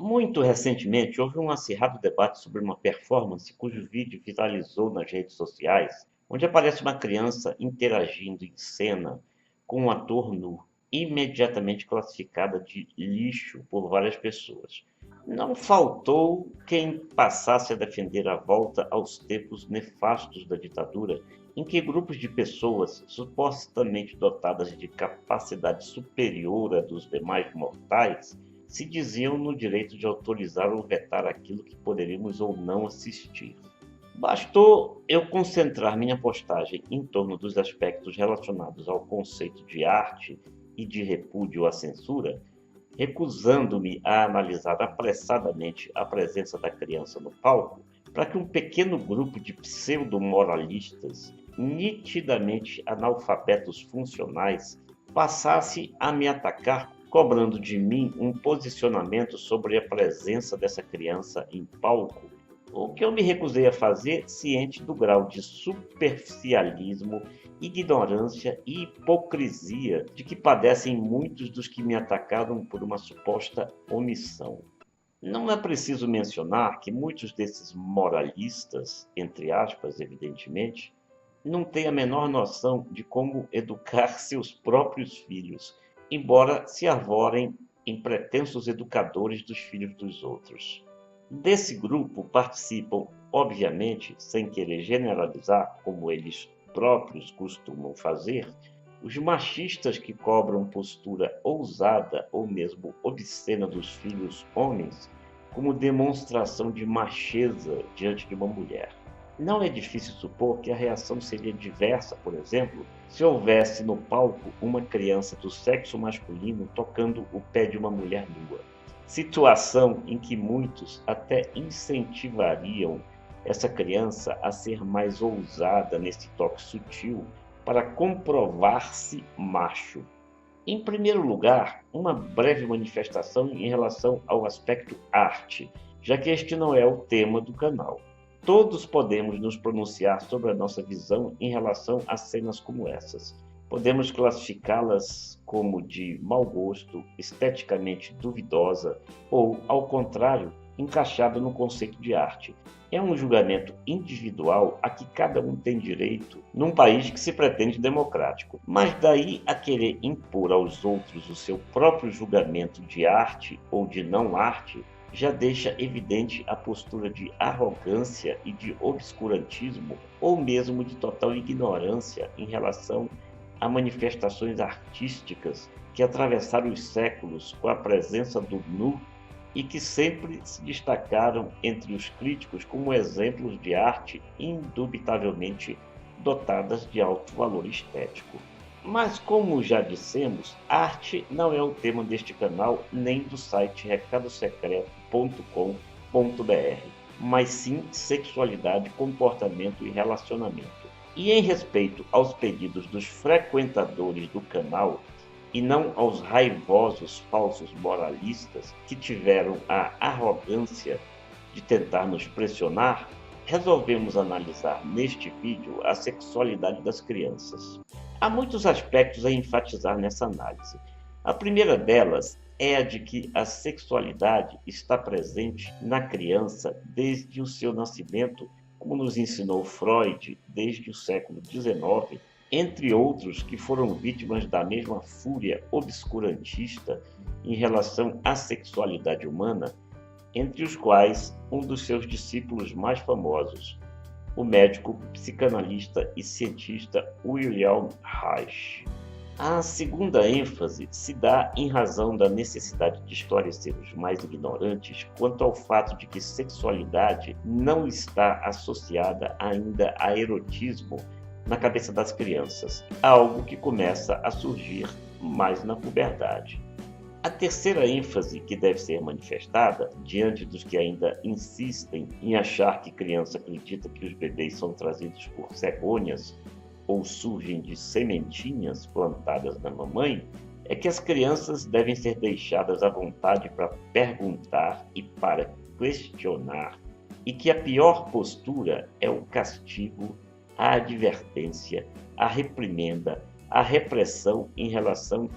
Muito recentemente, houve um acirrado debate sobre uma performance cujo vídeo viralizou nas redes sociais, onde aparece uma criança interagindo em cena com um ator nu, imediatamente classificada de lixo por várias pessoas. Não faltou quem passasse a defender a volta aos tempos nefastos da ditadura, em que grupos de pessoas supostamente dotadas de capacidade superior à dos demais mortais se diziam no direito de autorizar ou vetar aquilo que poderíamos ou não assistir. Bastou eu concentrar minha postagem em torno dos aspectos relacionados ao conceito de arte e de repúdio à censura, recusando-me a analisar apressadamente a presença da criança no palco, para que um pequeno grupo de pseudo-moralistas, nitidamente analfabetos funcionais, passasse a me atacar cobrando de mim um posicionamento sobre a presença dessa criança em palco, o que eu me recusei a fazer, ciente do grau de superficialismo, ignorância e hipocrisia de que padecem muitos dos que me atacaram por uma suposta omissão. Não é preciso mencionar que muitos desses moralistas, entre aspas, evidentemente, não têm a menor noção de como educar seus próprios filhos, embora se arvorem em pretensos educadores dos filhos dos outros. Desse grupo participam, obviamente, sem querer generalizar, como eles próprios costumam fazer, os machistas que cobram postura ousada ou mesmo obscena dos filhos homens como demonstração de macheza diante de uma mulher. Não é difícil supor que a reação seria diversa, por exemplo, se houvesse no palco uma criança do sexo masculino tocando o pé de uma mulher nua. Situação em que muitos até incentivariam essa criança a ser mais ousada nesse toque sutil para comprovar-se macho. Em primeiro lugar, uma breve manifestação em relação ao aspecto arte, já que este não é o tema do canal. Todos podemos nos pronunciar sobre a nossa visão em relação a cenas como essas. Podemos classificá-las como de mau gosto, esteticamente duvidosa ou, ao contrário, encaixada no conceito de arte. É um julgamento individual a que cada um tem direito num país que se pretende democrático. Mas daí a querer impor aos outros o seu próprio julgamento de arte ou de não arte, já deixa evidente a postura de arrogância e de obscurantismo, ou mesmo de total ignorância em relação a manifestações artísticas que atravessaram os séculos com a presença do nu e que sempre se destacaram entre os críticos como exemplos de arte indubitavelmente dotadas de alto valor estético. Mas, como já dissemos, arte não é o tema deste canal nem do site recadosecreto.com.br, mas sim sexualidade, comportamento e relacionamento. E em respeito aos pedidos dos frequentadores do canal, e não aos raivosos falsos moralistas que tiveram a arrogância de tentar nos pressionar, resolvemos analisar neste vídeo a sexualidade das crianças. Há muitos aspectos a enfatizar nessa análise. A primeira delas é a de que a sexualidade está presente na criança desde o seu nascimento, como nos ensinou Freud desde o século XIX, entre outros que foram vítimas da mesma fúria obscurantista em relação à sexualidade humana, entre os quais um dos seus discípulos mais famosos, o médico, psicanalista e cientista Wilhelm Reich. A segunda ênfase se dá em razão da necessidade de esclarecer os mais ignorantes quanto ao fato de que sexualidade não está associada ainda a erotismo na cabeça das crianças, algo que começa a surgir mais na puberdade. A terceira ênfase que deve ser manifestada, diante dos que ainda insistem em achar que criança acredita que os bebês são trazidos por cegônias ou surgem de sementinhas plantadas na mamãe, é que as crianças devem ser deixadas à vontade para perguntar e para questionar, e que a pior postura é o castigo, a advertência, a reprimenda, a repressão em relação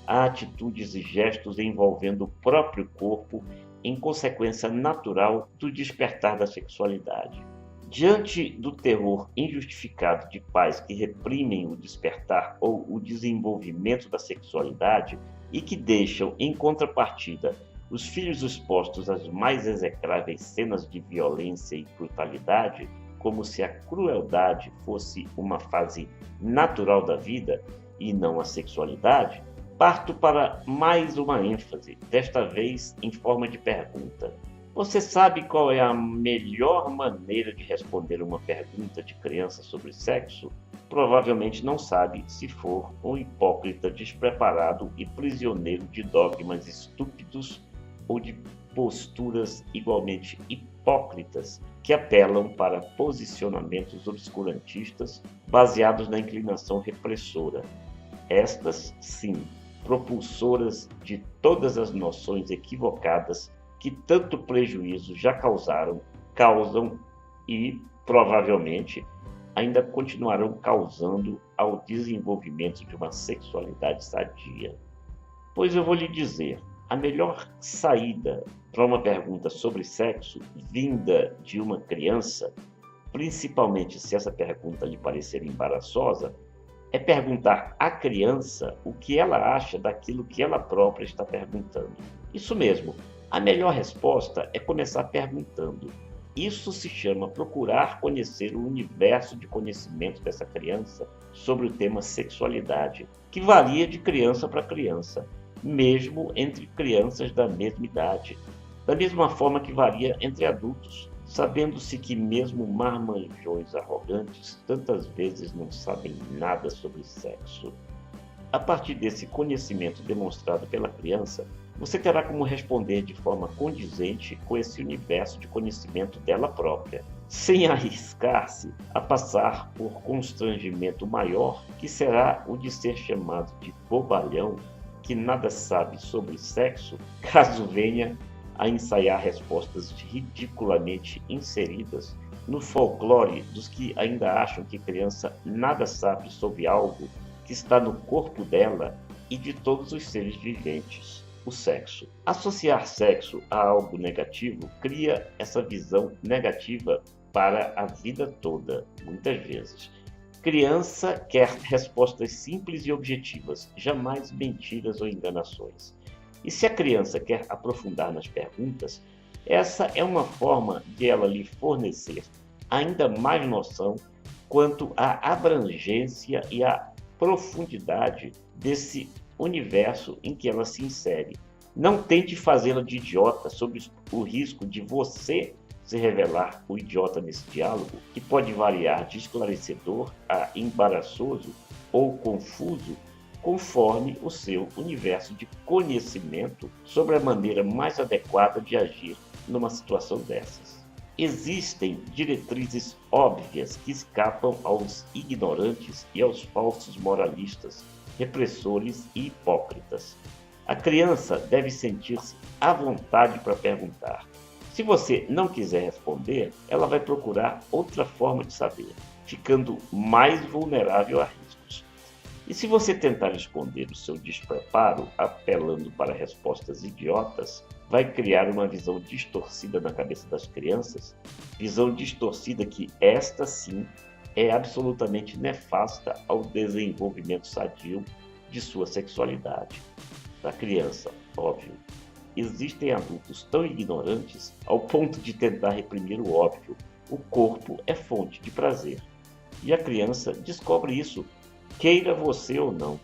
a atitudes e gestos envolvendo o próprio corpo em consequência natural do despertar da sexualidade. Diante do terror injustificado de pais que reprimem o despertar ou o desenvolvimento da sexualidade e que deixam, em contrapartida, os filhos expostos às mais execráveis cenas de violência e brutalidade, como se a crueldade fosse uma fase natural da vida e não a sexualidade, parto para mais uma ênfase, desta vez em forma de pergunta. Você sabe qual é a melhor maneira de responder uma pergunta de criança sobre sexo? Provavelmente não sabe, se for um hipócrita despreparado e prisioneiro de dogmas estúpidos ou de posturas igualmente hipócritas que apelam para posicionamentos obscurantistas baseados na inclinação repressora. Estas, sim, propulsoras de todas as noções equivocadas que tanto prejuízo já causaram, causam e, provavelmente, ainda continuarão causando ao desenvolvimento de uma sexualidade sadia. Pois eu vou lhe dizer, a melhor saída para uma pergunta sobre sexo vinda de uma criança, principalmente se essa pergunta lhe parecer embaraçosa, é perguntar à criança o que ela acha daquilo que ela própria está perguntando. Isso mesmo, a melhor resposta é começar perguntando. Isso se chama procurar conhecer o universo de conhecimento dessa criança sobre o tema sexualidade, que varia de criança para criança, mesmo entre crianças da mesma idade, da mesma forma que varia entre adultos, sabendo-se que mesmo marmanjões arrogantes tantas vezes não sabem nada sobre sexo. A partir desse conhecimento demonstrado pela criança, você terá como responder de forma condizente com esse universo de conhecimento dela própria, sem arriscar-se a passar por constrangimento maior, que será o de ser chamado de bobalhão, que nada sabe sobre sexo, caso venha a ensaiar respostas ridiculamente inseridas no folclore dos que ainda acham que criança nada sabe sobre algo que está no corpo dela e de todos os seres viventes, o sexo. Associar sexo a algo negativo cria essa visão negativa para a vida toda, muitas vezes. Criança quer respostas simples e objetivas, jamais mentiras ou enganações. E se a criança quer aprofundar nas perguntas, essa é uma forma de ela lhe fornecer ainda mais noção quanto à abrangência e à profundidade desse universo em que ela se insere. Não tente fazê-la de idiota sob o risco de você se revelar o idiota nesse diálogo, que pode variar de esclarecedor a embaraçoso ou confuso, conforme o seu universo de conhecimento sobre a maneira mais adequada de agir numa situação dessas. Existem diretrizes óbvias que escapam aos ignorantes e aos falsos moralistas, repressores e hipócritas. A criança deve sentir-se à vontade para perguntar. Se você não quiser responder, ela vai procurar outra forma de saber, ficando mais vulnerável a riscos. E se você tentar esconder o seu despreparo, apelando para respostas idiotas, vai criar uma visão distorcida na cabeça das crianças, visão distorcida que esta sim é absolutamente nefasta ao desenvolvimento sadio de sua sexualidade. Da criança, óbvio. Existem adultos tão ignorantes ao ponto de tentar reprimir o óbvio. O corpo é fonte de prazer. E a criança descobre isso, queira você ou não.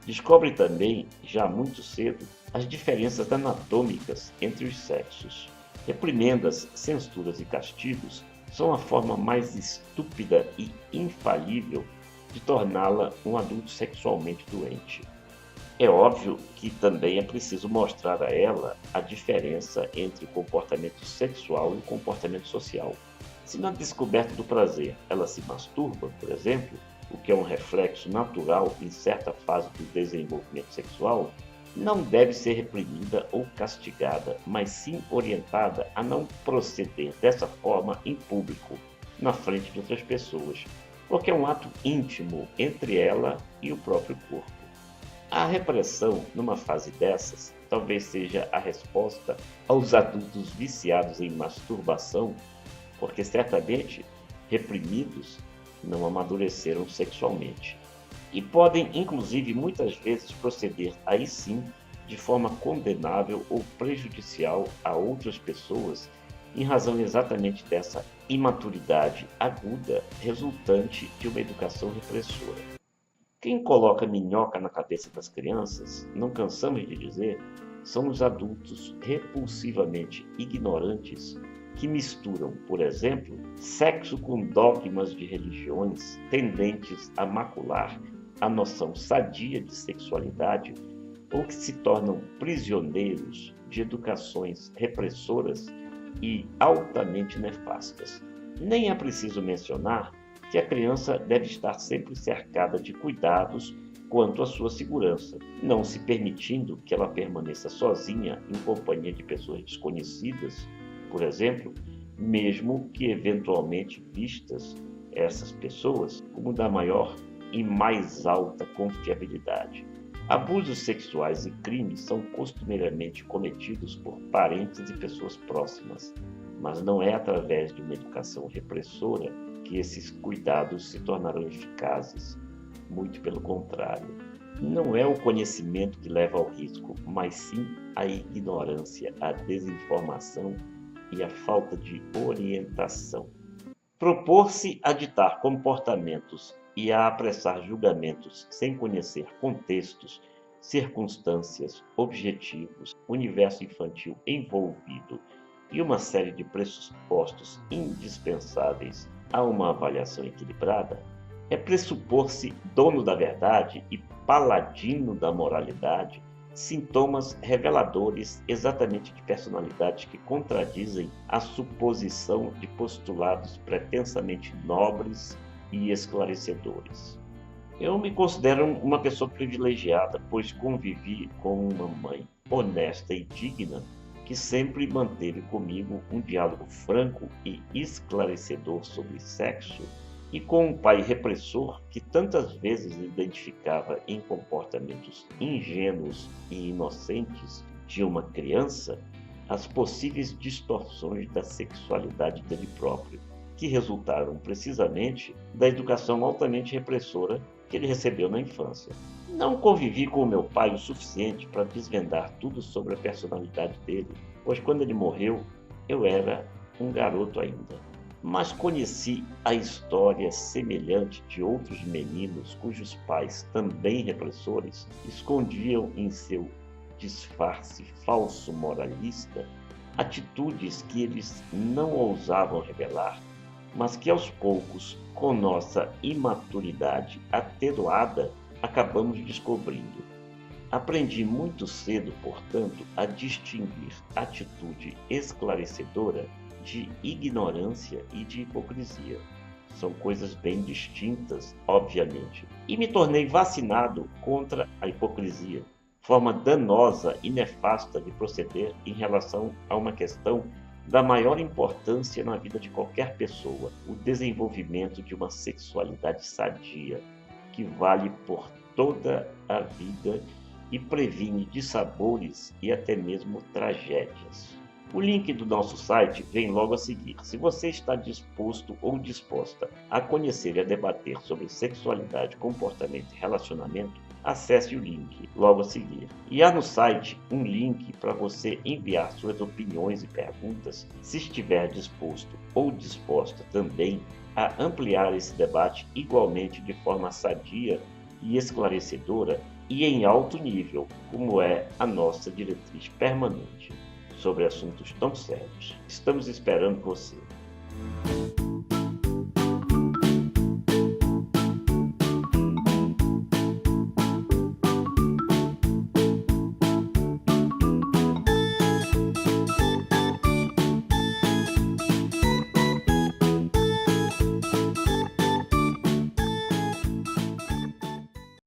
Descobre também, já muito cedo, as diferenças anatômicas entre os sexos. Reprimendas, censuras e castigos são a forma mais estúpida e infalível de torná-la um adulto sexualmente doente. É óbvio que também é preciso mostrar a ela a diferença entre o comportamento sexual e o comportamento social. Se na descoberta do prazer ela se masturba, por exemplo, o que é um reflexo natural em certa fase do desenvolvimento sexual, não deve ser reprimida ou castigada, mas sim orientada a não proceder dessa forma em público, na frente de outras pessoas, porque é um ato íntimo entre ela e o próprio corpo. A repressão, numa fase dessas, talvez seja a resposta aos adultos viciados em masturbação, porque certamente reprimidos não amadureceram sexualmente. E podem, inclusive, muitas vezes proceder aí sim de forma condenável ou prejudicial a outras pessoas, em razão exatamente dessa imaturidade aguda resultante de uma educação repressora. Quem coloca minhoca na cabeça das crianças, não cansamos de dizer, são os adultos repulsivamente ignorantes que misturam, por exemplo, sexo com dogmas de religiões tendentes a macular a noção sadia de sexualidade ou que se tornam prisioneiros de educações repressoras e altamente nefastas. Nem é preciso mencionar que a criança deve estar sempre cercada de cuidados quanto à sua segurança, não se permitindo que ela permaneça sozinha em companhia de pessoas desconhecidas, por exemplo, mesmo que eventualmente vistas essas pessoas como da maior e mais alta confiabilidade. Abusos sexuais e crimes são costumeiramente cometidos por parentes e pessoas próximas, mas não é através de uma educação repressora que esses cuidados se tornarão eficazes. Muito pelo contrário. Não é o conhecimento que leva ao risco, mas sim a ignorância, a desinformação e a falta de orientação. Propor-se a ditar comportamentos e a apressar julgamentos sem conhecer contextos, circunstâncias, objetivos, universo infantil envolvido e uma série de pressupostos indispensáveis a uma avaliação equilibrada, é pressupor-se dono da verdade e paladino da moralidade, sintomas reveladores exatamente de personalidades que contradizem a suposição de postulados pretensamente nobres e esclarecedores. Eu me considero uma pessoa privilegiada, pois convivi com uma mãe honesta e digna que sempre manteve comigo um diálogo franco e esclarecedor sobre sexo, e com um pai repressor que tantas vezes identificava em comportamentos ingênuos e inocentes de uma criança as possíveis distorções da sexualidade dele próprio, que resultaram precisamente da educação altamente repressora que ele recebeu na infância. Não convivi com meu pai o suficiente para desvendar tudo sobre a personalidade dele, pois quando ele morreu, eu era um garoto ainda. Mas conheci a história semelhante de outros meninos cujos pais, também repressores, escondiam em seu disfarce falso moralista atitudes que eles não ousavam revelar, mas que aos poucos, com nossa imaturidade atenuada, acabamos descobrindo. Aprendi muito cedo, portanto, a distinguir atitude esclarecedora de ignorância e de hipocrisia. São coisas bem distintas, obviamente. E me tornei vacinado contra a hipocrisia, forma danosa e nefasta de proceder em relação a uma questão da maior importância na vida de qualquer pessoa, o desenvolvimento de uma sexualidade sadia, que vale por toda a vida e previne dissabores e até mesmo tragédias. O link do nosso site vem logo a seguir. Se você está disposto ou disposta a conhecer e a debater sobre sexualidade, comportamento e relacionamento, acesse o link logo a seguir. E há no site um link para você enviar suas opiniões e perguntas, se estiver disposto ou disposta também a ampliar esse debate igualmente de forma sadia e esclarecedora e em alto nível, como é a nossa diretriz permanente sobre assuntos tão sérios. Estamos esperando você.